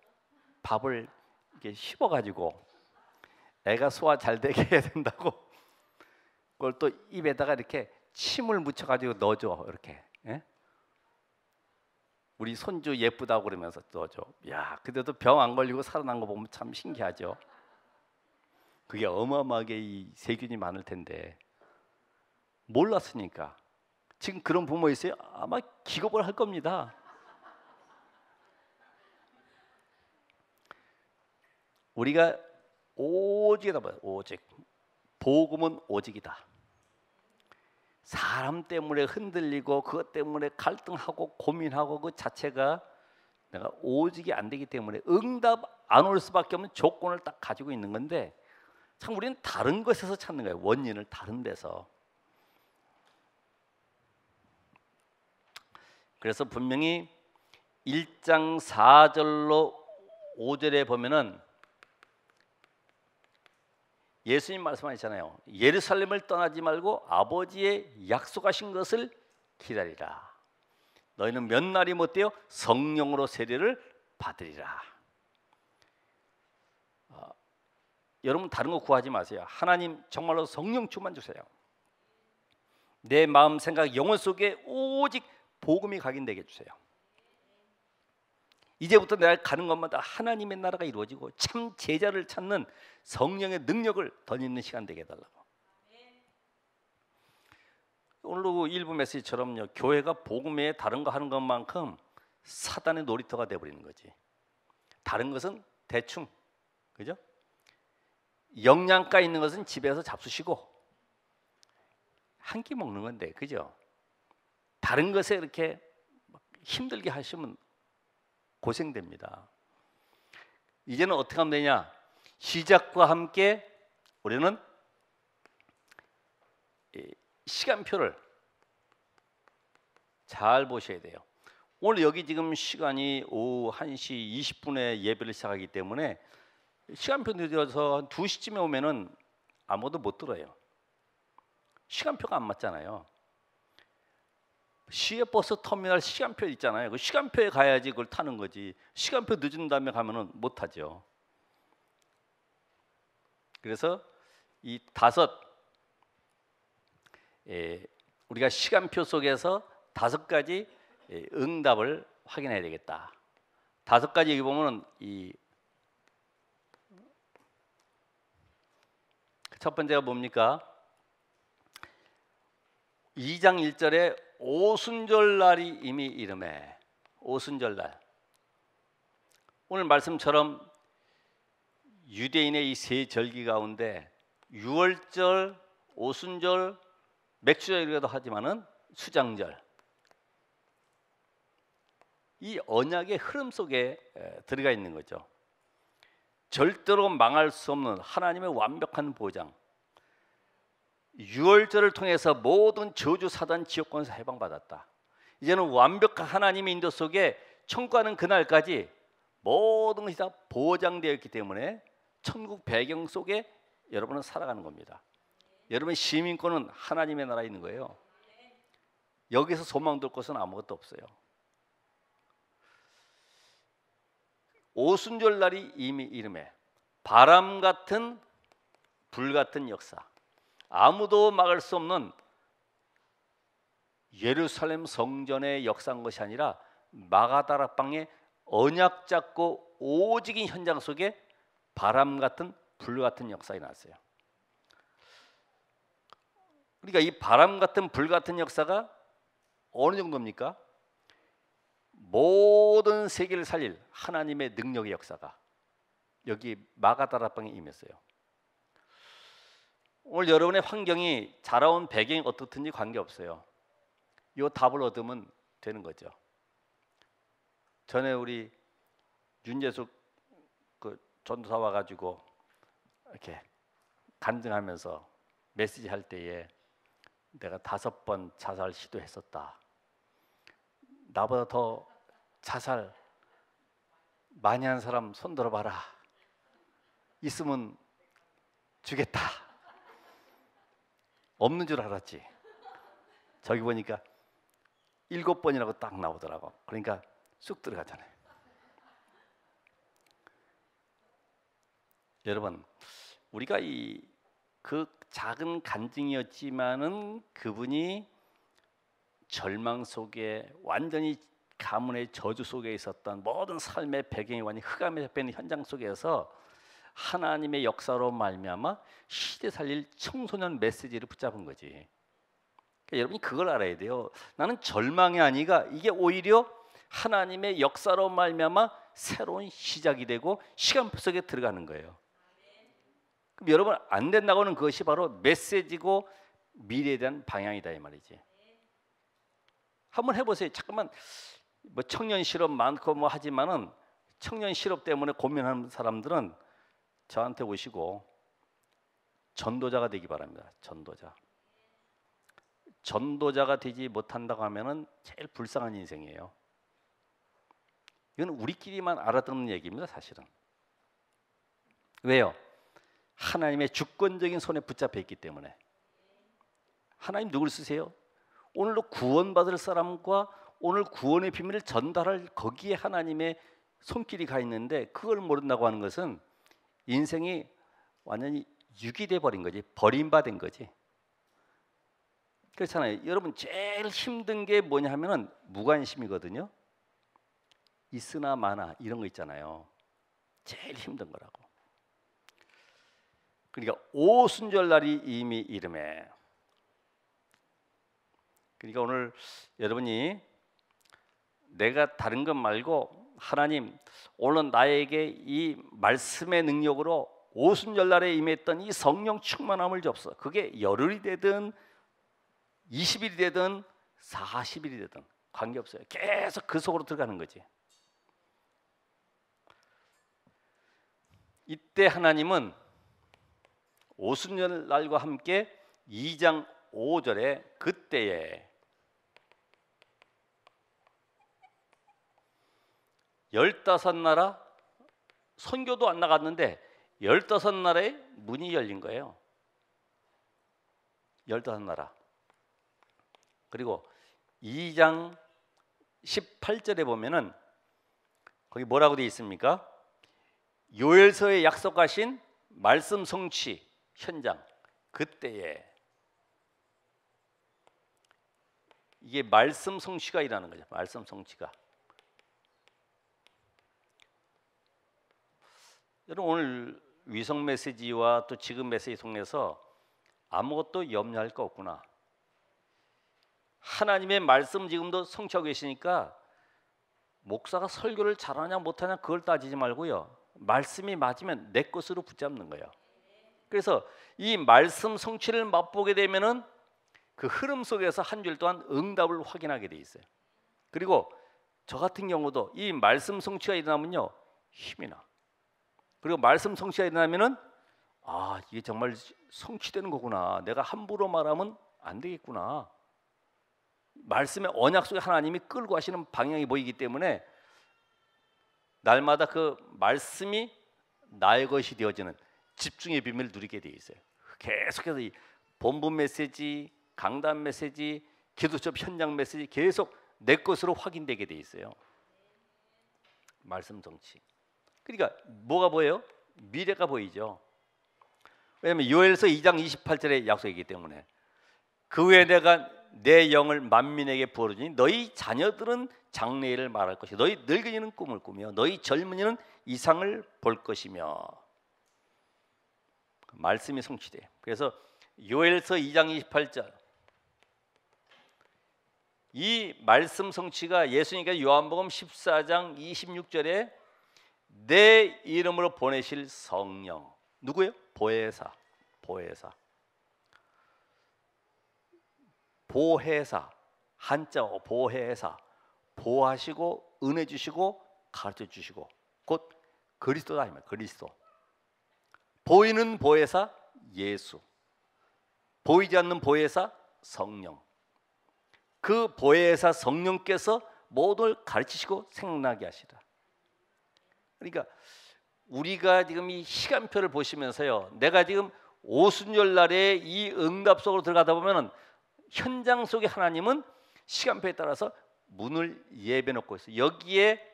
밥을 이렇게 씹어 가지고 애가 소화 잘 되게 해야 된다고 그걸 또 입에다가 이렇게 침을 묻혀 가지고 넣어줘. 이렇게. 예? 우리 손주 예쁘다고 그러면서 넣어줘. 야, 그래도 병 안 걸리고 살아난 거 보면 참 신기하죠. 그게 어마어마하게 이 세균이 많을 텐데 몰랐으니까. 지금 그런 부모 있어요? 아마 기겁을 할 겁니다. 우리가 오직이다 봐요. 오직. 복음은 오직이다. 사람 때문에 흔들리고 그것 때문에 갈등하고 고민하고 그 자체가 내가 오직이 안 되기 때문에 응답 안 올 수밖에 없는 조건을 딱 가지고 있는 건데, 참 우리는 다른 것에서 찾는 거예요. 원인을 다른 데서. 그래서 분명히 1장 4절로 5절에 보면은 예수님 말씀하셨잖아요. 예루살렘을 떠나지 말고 아버지의 약속하신 것을 기다리라. 너희는 몇 날이 못되어 성령으로 세례를 받으리라. 여러분 다른 거 구하지 마세요. 하나님 정말로 성령 충만 주세요. 내 마음 생각 영혼 속에 오직 복음이 각인되게 해주세요. 이제부터 내가 가는 것마다 하나님의 나라가 이루어지고 참 제자를 찾는 성령의 능력을 덧입는 시간 되게 해달라고. 오늘도 일부 메시지처럼요, 교회가 복음에 다른 거 하는 것만큼 사단의 놀이터가 돼버리는 거지. 다른 것은 대충, 그죠? 영양가 있는 것은 집에서 잡수시고 한 끼 먹는 건데, 그죠? 다른 것에 이렇게 힘들게 하시면 고생됩니다. 이제는 어떻게 하면 되냐? 시작과 함께 우리는 시간표를 잘 보셔야 돼요. 오늘 여기 지금 시간이 오후 1시 20분에 예배를 시작하기 때문에 시간표 늦어서 한 2시쯤에 오면은 아무도 못 들어요. 시간표가 안 맞잖아요. 시외버스 터미널 시간표 있잖아요. 그 시간표에 가야지 그걸 타는 거지. 시간표 늦은 다음에 가면은 못 타죠. 그래서 이 우리가 시간표 속에서 5가지 응답을 확인해야 되겠다. 5가지 여기 보면은 첫 번째가 뭡니까? 2장 1절에 오순절날이 이미 이르매. 오순절날. 오늘 말씀처럼 유대인의 이 세 절기 가운데 유월절, 오순절, 맥주절이라도 하지만은 수장절, 이 언약의 흐름 속에 들어가 있는 거죠. 절대로 망할 수 없는 하나님의 완벽한 보장. 유월절을 통해서 모든 저주 사단 지옥권에서 해방받았다. 이제는 완벽한 하나님의 인도 속에 천국하는 그날까지 모든 것이 다 보장되어 있기 때문에 천국 배경 속에 여러분은 살아가는 겁니다. 여러분의 시민권은 하나님의 나라에 있는 거예요. 여기서 소망 둘 곳은 아무것도 없어요. 오순절 날이 이미 이름에 바람 같은 불 같은 역사, 아무도 막을 수 없는 예루살렘 성전의 역사인 것이 아니라 마가다락방의 언약 잡고 오직인 현장 속에 바람 같은 불 같은 역사가 났어요. 그러니까 이 바람 같은 불 같은 역사가 어느 정도입니까? 모든 세계를 살릴 하나님의 능력의 역사가 여기 마가다락방에 임했어요. 오늘 여러분의 환경이 자라온 배경이 어떻든지 관계없어요. 이 답을 얻으면 되는 거죠. 전에 우리 윤재숙 그 전도사 와가지고 이렇게 간증하면서 메시지 할 때에 내가 5번 자살 시도했었다. 나보다 더 자살 많이 한 사람 손 들어봐라. 있으면 주겠다. 없는 줄 알았지. 저기 보니까 7번이라고 딱 나오더라고. 그러니까 쑥 들어가잖아요. 여러분, 우리가 그 작은 간증이었지만은 그분이 절망 속에 완전히 가문의 저주 속에 있었던 모든 삶의 배경이 완전히 흑암에 잡혀 있는 현장 속에서 하나님의 역사로 말미암아 시대 살릴 청소년 메시지를 붙잡은 거지. 그러니까 여러분이 그걸 알아야 돼요. 나는 절망이 아니라 이게 오히려 하나님의 역사로 말미암아 새로운 시작이 되고 시간 속에 들어가는 거예요. 그럼 여러분 안 된다고는 그것이 바로 메시지고 미래에 대한 방향이다 이 말이지. 한번 해보세요. 잠깐만 뭐 청년 실업 많고 뭐 하지만은 청년 실업 때문에 고민하는 사람들은 저한테 오시고 전도자가 되기 바랍니다. 전도자가 되지 못한다고 하면은 제일 불쌍한 인생이에요. 이건 우리끼리만 알아듣는 얘기입니다, 사실은. 왜요? 하나님의 주권적인 손에 붙잡혀 있기 때문에. 하나님 누굴 쓰세요? 오늘도 구원받을 사람과 오늘 구원의 비밀을 전달할 거기에 하나님의 손길이 가 있는데 그걸 모른다고 하는 것은 인생이 완전히 유기돼 버린 거지, 버림받은 거지. 그렇잖아요. 여러분 제일 힘든 게 뭐냐 하면은 무관심이거든요. 있으나 마나 이런 거 있잖아요. 제일 힘든 거라고. 그러니까 오순절 날이 이미 이름에. 그러니까 오늘 여러분이 내가 다른 것 말고 하나님 오늘 나에게 이 말씀의 능력으로 오순절날에 임했던 이 성령 충만함을 접서 그게 열흘이 되든 20일이 되든 40일이 되든 관계없어요. 계속 그 속으로 들어가는 거지. 이때 하나님은 오순절날과 함께 2장 5절에 그때에 15나라 선교도 안 나갔는데 15나라의 문이 열린 거예요. 15나라. 그리고 2장 18절에 보면은 거기 뭐라고 되어 있습니까? 요엘서에 약속하신 말씀 성취 현장. 그때에 이게 말씀 성취가 일어나는 거죠. 말씀 성취가. 여러분 오늘 위성 메시지와 또 지금 메시지 통해서 아무것도 염려할 거 없구나. 하나님의 말씀 지금도 성취하고 계시니까 목사가 설교를 잘하냐 못하냐 그걸 따지지 말고요. 말씀이 맞으면 내 것으로 붙잡는 거예요. 그래서 이 말씀 성취를 맛보게 되면은 그 흐름 속에서 한 주일 동안 응답을 확인하게 돼 있어요. 그리고 저 같은 경우도 이 말씀 성취가 일어나면요 힘이 나. 그리고 말씀 성취가 일어나면은 아 이게 정말 성취되는 거구나. 내가 함부로 말하면 안 되겠구나. 말씀의 언약 속에 하나님이 끌고 가시는 방향이 보이기 때문에 날마다 그 말씀이 나의 것이 되어지는 집중의 비밀을 누리게 돼 있어요. 계속해서 이 본문 메시지, 강단 메시지, 기도접 현장 메시지 계속 내 것으로 확인되게 돼 있어요. 말씀 성취. 그러니까 뭐가 보여요? 미래가 보이죠. 왜냐하면 요엘서 2장 28절의 약속이기 때문에 그 후에 내가 내 영을 만민에게 부어주니 너희 자녀들은 장래일을 말할 것이요 너희 늙은이는 꿈을 꾸며 너희 젊은이는 이상을 볼 것이며 말씀이 성취돼요. 그래서 요엘서 2장 28절 이 말씀 성취가 예수님께서 요한복음 14장 26절에 내 이름으로 보내실 성령 누구예요? 보혜사. 보혜사. 보혜사. 한자 보혜사. 보호하시고 은혜 주시고 가르쳐 주시고 곧 그리스도다 이 말. 그리스도. 보이는 보혜사 예수. 보이지 않는 보혜사 성령. 그 보혜사 성령께서 모두를 가르치시고 생각나게 하시라. 그러니까 우리가 지금 이 시간표를 보시면서요. 내가 지금 오순절 날에 이 응답 속으로 들어가다 보면은 현장 속에 하나님은 시간표에 따라서 문을 예배 놓고 있어요. 여기에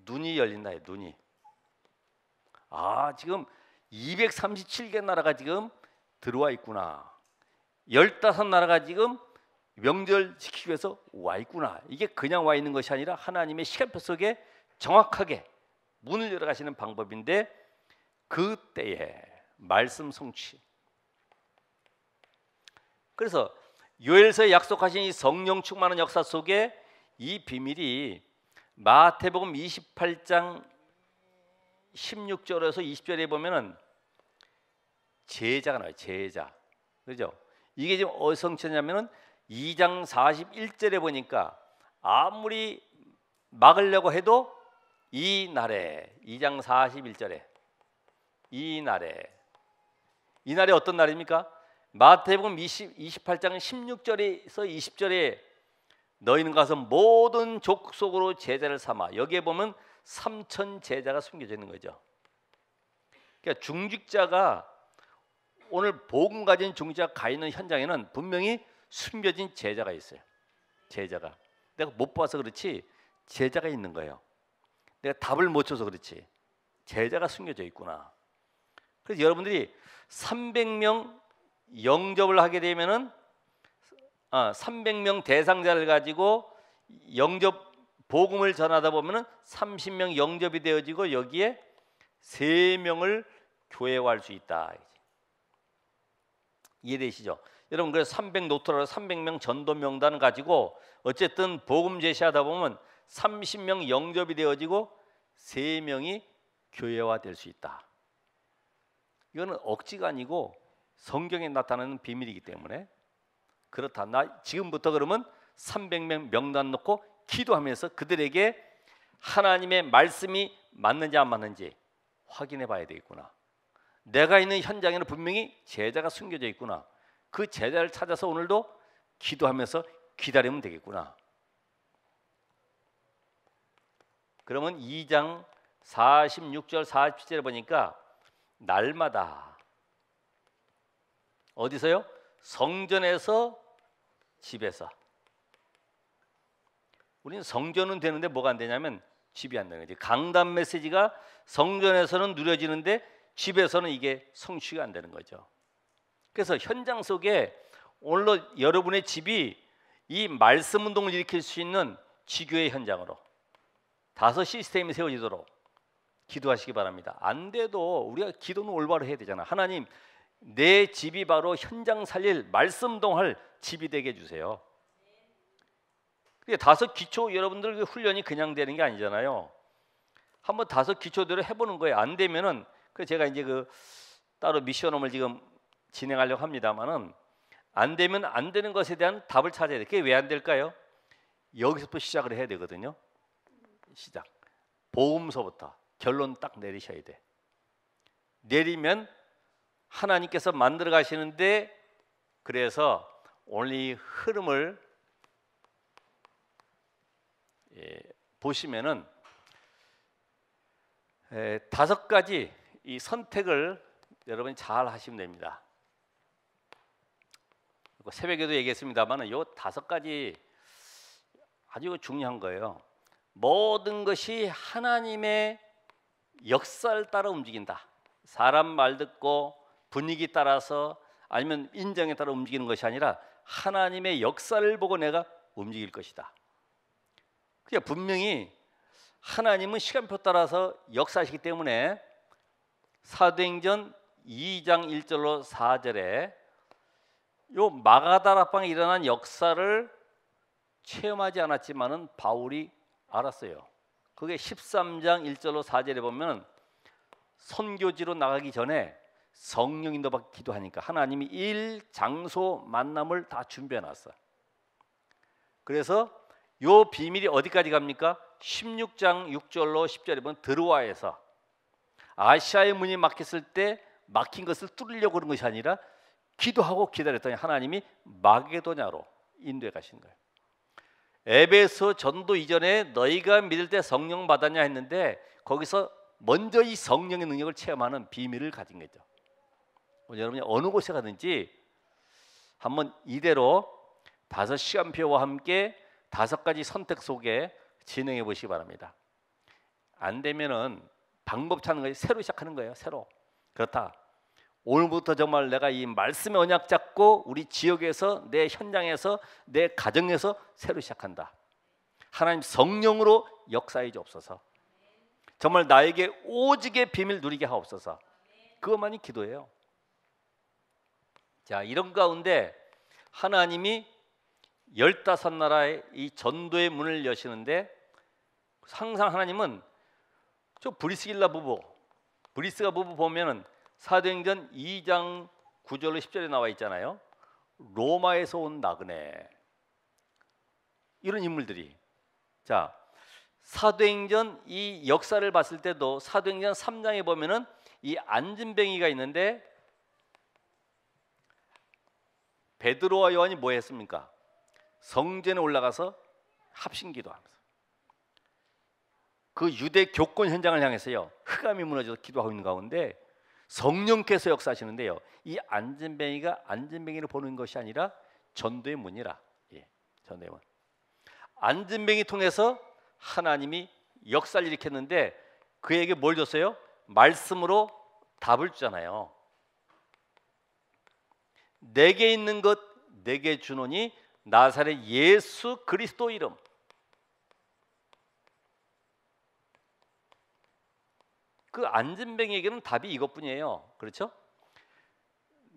눈이 열린다. 눈이. 아 지금 237개 나라가 지금 들어와 있구나. 15나라가 지금 명절 지키기 위해서 와 있구나. 이게 그냥 와 있는 것이 아니라 하나님의 시간표 속에 정확하게 문을 열어가시는 방법인데 그때에 말씀 성취. 그래서 요엘서에 약속하신 이 성령 충만한 역사 속에 이 비밀이 마태복음 28장 16절에서 20절에 보면은 제자가 나와요. 제자. 그죠? 이게 지금 어디서 성취냐면은 2장 41절에 보니까 아무리 막으려고 해도 이 날에 2장 41절에 이 날에 어떤 날입니까? 마태복음 28장 16절에서 20절에 너희는 가서 모든 족속으로 제자를 삼아 여기에 보면 3천 제자가 숨겨져 있는 거죠. 그러니까 중직자가 오늘 복음 가진 중직자가 가 있는 현장에는 분명히 숨겨진 제자가 있어요. 제자가 내가 못 봐서 그렇지 제자가 있는 거예요. 내가 답을 못 줘서 그렇지 제자가 숨겨져 있구나. 그래서 여러분들이 300명 영접을 하게 되면은 300명 대상자를 가지고 영접 복음을 전하다 보면은 30명 영접이 되어지고 여기에 3명을 교회화할 수 있다. 이해되시죠? 여러분 그래서 300 노트라고 300명 전도 명단을 가지고 어쨌든 복음 제시하다 보면 30명 영접이 되어지고 3명이 교회화 될 수 있다. 이거는 억지가 아니고 성경에 나타나는 비밀이기 때문에 그렇다. 나 지금부터 그러면 300명 명단 놓고 기도하면서 그들에게 하나님의 말씀이 맞는지 안 맞는지 확인해 봐야 되겠구나. 내가 있는 현장에는 분명히 제자가 숨겨져 있구나. 그 제자를 찾아서 오늘도 기도하면서 기다리면 되겠구나. 그러면 2장 46절 47절에 보니까 날마다 어디서요? 성전에서 집에서. 우리는 성전은 되는데 뭐가 안 되냐면 집이 안 되는 거지. 강단 메시지가 성전에서는 누려지는데 집에서는 이게 성취가 안 되는 거죠. 그래서 현장 속에 오늘로 여러분의 집이 이 말씀 운동을 일으킬 수 있는 지교의 현장으로 5 시스템이 세워지도록 기도하시기 바랍니다. 안 돼도 우리가 기도는 올바로 해야 되잖아. 하나님, 내 집이 바로 현장 살릴 말씀 운동할 집이 되게 해주세요. 5 기초 여러분들 훈련이 그냥 되는 게 아니잖아요. 한번 5 기초대로 해보는 거예요. 안 되면은 제가 이제 따로 미션홈을 지금 진행하려고 합니다만은 안 되면 안 되는 것에 대한 답을 찾아야 돼. 그게 왜 안 될까요? 여기서부터 시작을 해야 되거든요. 시작. 복음서부터 결론 딱 내리셔야 돼. 내리면 하나님께서 만들어 가시는데 그래서 오늘 이 흐름을 보시면은 5 가지 이 선택을 여러분이 잘 하시면 됩니다. 새벽에도 얘기했습니다만 요 5 가지 아주 중요한 거예요. 모든 것이 하나님의 역사를 따라 움직인다. 사람 말 듣고 분위기 따라서 아니면 인정에 따라 움직이는 것이 아니라 하나님의 역사를 보고 내가 움직일 것이다. 그러니까 분명히 하나님은 시간표 따라서 역사하시기 때문에 사도행전 2장 1절로 4절에 요 마가다락방에 일어난 역사를 체험하지 않았지만은 바울이 알았어요. 그게 13장 1절로 4절에 보면 선교지로 나가기 전에 성령 인도받기 기도하니까 하나님이 일, 장소, 만남을 다 준비해 놨어. 그래서 요 비밀이 어디까지 갑니까? 16장 6절로 10절에 보면 드로아에서 아시아의 문이 막혔을 때 막힌 것을 뚫으려고 그런 것이 아니라 기도하고 기다렸더니 하나님이 마게도냐로 인도해 가신 거예요. 에베소 전도 이전에 너희가 믿을 때 성령 받았냐 했는데 거기서 먼저 이 성령의 능력을 체험하는 비밀을 가진 거죠. 여러분이 어느 곳에 가든지 한번 이대로 5시간표와 함께 5 가지 선택 속에 진행해 보시기 바랍니다. 안 되면은 방법 찾는 거예요. 새로 시작하는 거예요. 새로. 그렇다. 오늘부터 정말 내가 이 말씀의 언약 잡고 우리 지역에서 내 현장에서 내 가정에서 새로 시작한다. 하나님 성령으로 역사해 주옵소서. 정말 나에게 오직의 비밀 누리게 하옵소서. 그것만이 기도예요. 자, 이런 가운데 하나님이 15나라의 이 전도의 문을 여시는데 항상 하나님은 저 브리스길라 부부, 브리스가 부부 보면은 사도행전 2장 9절로 10절에 나와 있잖아요. 로마에서 온 나그네 이런 인물들이. 자, 사도행전 이 역사를 봤을 때도 사도행전 3장에 보면은 이 안진뱅이가 있는데 베드로와 요한이 뭐 했습니까? 성전에 올라가서 합심기도하면서 그 유대 교권 현장을 향해서요 흑암이 무너져서 기도하고 있는 가운데 성령께서 역사하시는데요, 이 안진뱅이가 안진뱅이를 보는 것이 아니라 전도의 문이라. 전도의 문. 안진뱅이 통해서 하나님이 역사를 일으켰는데 그에게 뭘 줬어요? 말씀으로 답을 주잖아요. 내게 있는 것 내게 주노니 나사렛 예수 그리스도 이름. 그 안진뱅이에게는 답이 이것뿐이에요. 그렇죠?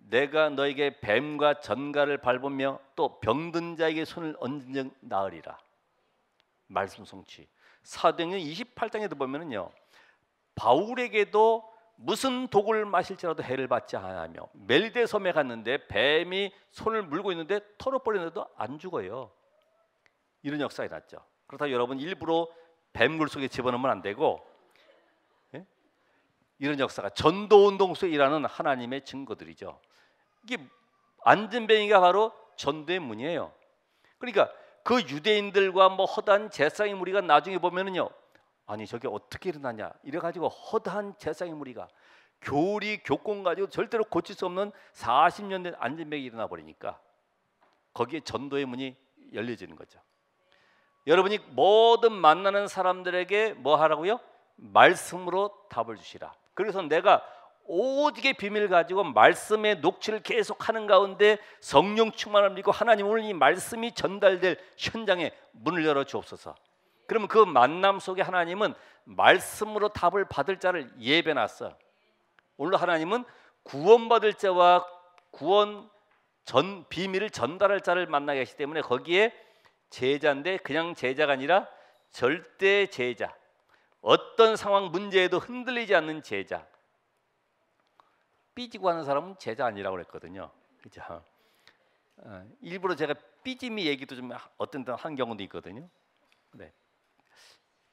내가 너에게 뱀과 전갈을 밟으며 또 병든 자에게 손을 얹은 적 나으리라. 말씀 성취. 사도행전 28장에도 보면은요, 바울에게도 무슨 독을 마실지라도 해를 받지 않으며 멜대 섬에 갔는데 뱀이 손을 물고 있는데 털어버리는데도 안 죽어요. 이런 역사가 났죠. 그렇다고 여러분 일부러 뱀물 속에 집어넣으면 안 되고, 예? 이런 역사가 전도운동 속에 일하는 하나님의 증거들이죠. 이게 안전뱅이가 바로 전도의 문이에요. 그러니까 그 유대인들과 뭐 허다한 제사장의 무리가 나중에 보면은요, 아니 저게 어떻게 일어나냐 이래가지고 허다한 제사장의 무리가 교리 교권 가지고 절대로 고칠 수 없는 40년 된 안전뱅이 일어나 버리니까 거기에 전도의 문이 열려지는 거죠. 여러분이 모든 만나는 사람들에게 뭐 하라고요? 말씀으로 답을 주시라. 그래서 내가 오직의 비밀을 가지고 말씀의 녹취를 계속하는 가운데 성령 충만을 믿고 하나님 오늘 이 말씀이 전달될 현장에 문을 열어 주옵소서. 그러면 그 만남 속에 하나님은 말씀으로 답을 받을 자를 예배놨어. 오늘 하나님은 구원받을 자와 구원 전 비밀을 전달할 자를 만나게 하시기 때문에 거기에 제자인데 그냥 제자가 아니라 절대 제자, 어떤 상황 문제에도 흔들리지 않는 제자. 삐지고 하는 사람은 제자 아니라고 그랬거든요. 그죠? 일부러 제가 삐짐이 얘기도 좀 어떤 때 한 경우도 있거든요. 네.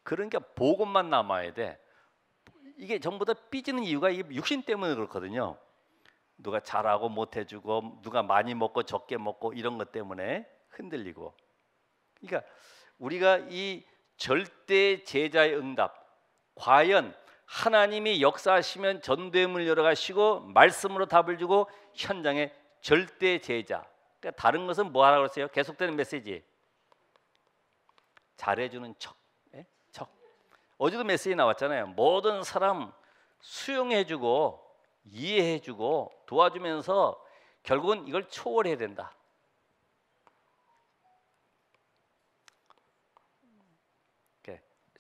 그러니까 복음만 남아야 돼. 이게 전부 다 삐지는 이유가 이게 육신 때문에 그렇거든요. 누가 잘하고 못해주고 누가 많이 먹고 적게 먹고 이런 것 때문에 흔들리고. 그러니까 우리가 이 절대 제자의 응답, 과연 하나님이 역사하시면 전도의 문을 열어가시고 말씀으로 답을 주고 현장에 절대 제자. 그러니까 다른 것은 뭐 하라고 그랬어요? 계속되는 메시지. 잘해주는 척. 예? 척. 어제도 메시지 나왔잖아요. 모든 사람 수용해주고 이해해주고 도와주면서 결국은 이걸 초월해야 된다.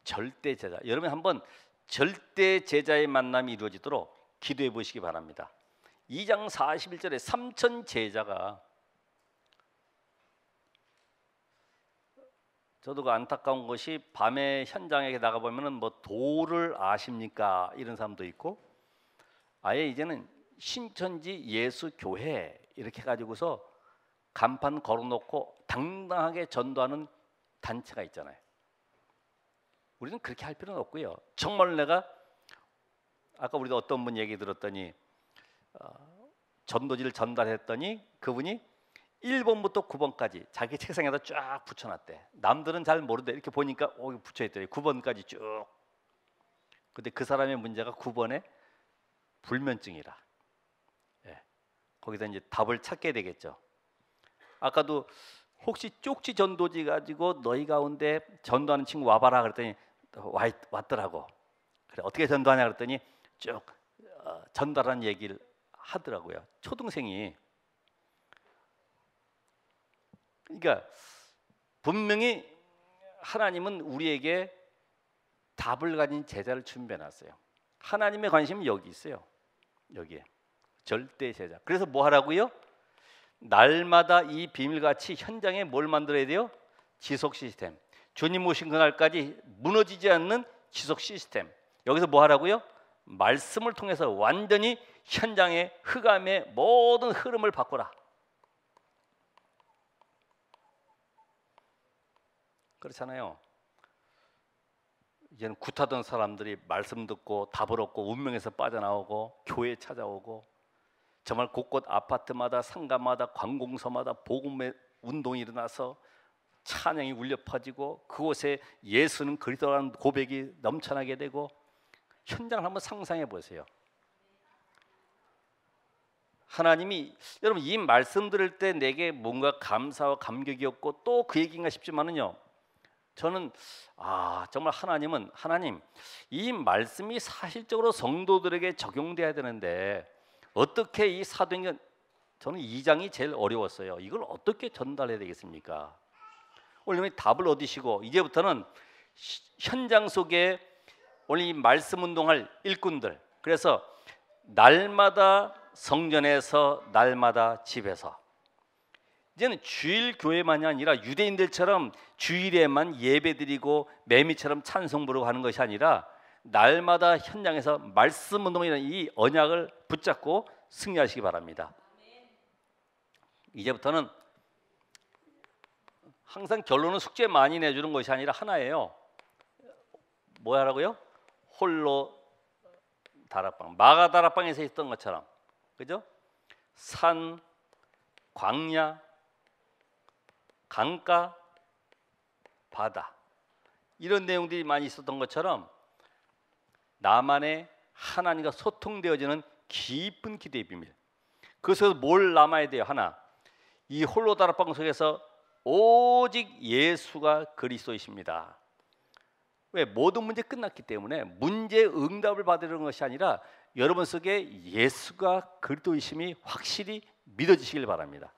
절대 제자. 여러분 한번 절대 제자의 만남이 이루어지도록 기도해 보시기 바랍니다. 2장 41절에 3천 제자가, 저도 그 안타까운 것이 밤에 현장에 나가 보면은 뭐 도를 아십니까 이런 사람도 있고, 아예 이제는 신천지 예수 교회 이렇게 가지고서 간판 걸어놓고 당당하게 전도하는 단체가 있잖아요. 우리는 그렇게 할 필요는 없고요. 정말 내가 아까 우리도 어떤 분 얘기 들었더니 전도지를 전달했더니 그분이 1번부터 9번까지 자기 책상에다 쫙 붙여놨대. 남들은 잘 모르대. 이렇게 보니까 붙여있더니 9번까지 쭉. 근데 그 사람의 문제가 9번에 불면증이라. 예. 거기서 이제 답을 찾게 되겠죠. 아까도 혹시 쪽지 전도지 가지고 너희 가운데 전도하는 친구 와봐라 그랬더니 왔더라고. 그래 어떻게 전도하냐 그랬더니 쭉 전달하는 얘기를 하더라고요. 초등생이. 그러니까 분명히 하나님은 우리에게 답을 가진 제자를 준비해놨어요. 하나님의 관심은 여기 있어요. 여기에 절대 제자. 그래서 뭐 하라고요? 날마다 이 비밀같이 현장에 뭘 만들어야 돼요? 지속 시스템. 주님 오신 그날까지 무너지지 않는 지속 시스템. 여기서 뭐 하라고요? 말씀을 통해서 완전히 현장의 흑암의 모든 흐름을 바꾸라. 그렇잖아요. 이제는 굿하던 사람들이 말씀 듣고 답을 얻고 운명에서 빠져나오고 교회에 찾아오고, 정말 곳곳 아파트마다 상가마다 관공서마다 복음의 운동이 일어나서 찬양이 울려 퍼지고 그곳에 예수는 그리스도라는 고백이 넘쳐나게 되고, 현장을 한번 상상해 보세요. 하나님이 여러분 이 말씀 들을 때 내게 뭔가 감사와 감격이었고 또 그 얘기인가 싶지만은요, 저는 정말 하나님 이 말씀이 사실적으로 성도들에게 적용돼야 되는데 어떻게 이 사도행전, 저는 2장이 제일 어려웠어요. 이걸 어떻게 전달해야 되겠습니까? 오늘 답을 얻으시고 이제부터는 현장 속에 오늘 이 말씀 운동할 일꾼들, 그래서 날마다 성전에서 날마다 집에서, 이제는 주일 교회만이 아니라 유대인들처럼 주일에만 예배드리고 매미처럼 찬송 부르고 하는 것이 아니라 날마다 현장에서 말씀 운동이라는 이 언약을 붙잡고 승리하시기 바랍니다. 이제부터는 항상 결론은 숙제 많이 내주는 것이 아니라 하나예요. 뭐 하라고요? 홀로 다락방, 마가 다락방에서 있던 것처럼, 그죠? 산, 광야, 강가, 바다, 이런 내용들이 많이 있었던 것처럼 나만의 하나님과 소통되어지는 깊은 기도의 비밀. 그래서 뭘 남아야 돼요? 하나, 이 홀로 다락방 속에서 오직 예수가 그리스도이십니다. 왜? 모든 문제 끝났기 때문에 문제 응답을 받으려는 것이 아니라 여러분 속에 예수가 그리스도이심이 확실히 믿어지시길 바랍니다.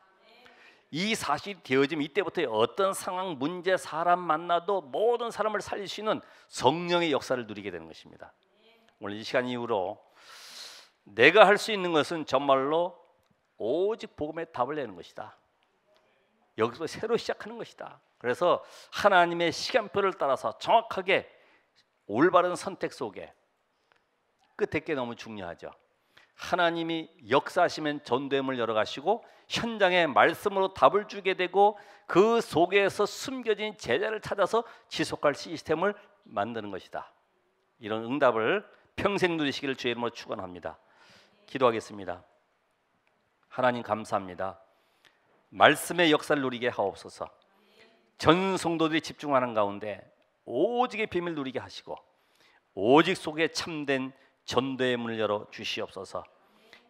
이 사실이 되어지면 이때부터 어떤 상황, 문제, 사람 만나도 모든 사람을 살릴 수 있는 성령의 역사를 누리게 되는 것입니다. 오늘 이 시간 이후로 내가 할 수 있는 것은 정말로 오직 복음의 답을 내는 것이다. 여기서 새로 시작하는 것이다. 그래서 하나님의 시간표를 따라서 정확하게 올바른 선택 속에, 끝에 게 너무 중요하죠. 하나님이 역사하시면 전도의 문을 열어가시고 현장에 말씀으로 답을 주게 되고 그 속에서 숨겨진 제자를 찾아서 지속할 시스템을 만드는 것이다. 이런 응답을 평생 누리시기를 주의 이름으로 축원합니다. 기도하겠습니다. 하나님 감사합니다. 말씀의 역사를 누리게 하옵소서. 전 성도들이 집중하는 가운데 오직의 비밀 누리게 하시고 오직 속에 참된 전도의 문을 열어 주시옵소서.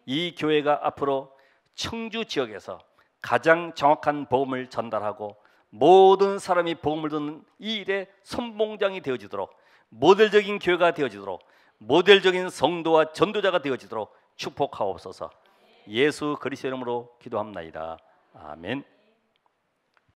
이 교회가 앞으로 청주 지역에서 가장 정확한 복음을 전달하고 모든 사람이 복음을 듣는 이 일의 선봉장이 되어지도록, 모델적인 교회가 되어지도록, 모델적인 성도와 전도자가 되어지도록 축복하옵소서. 예수 그리스도 이름으로 기도합나이다. 아멘.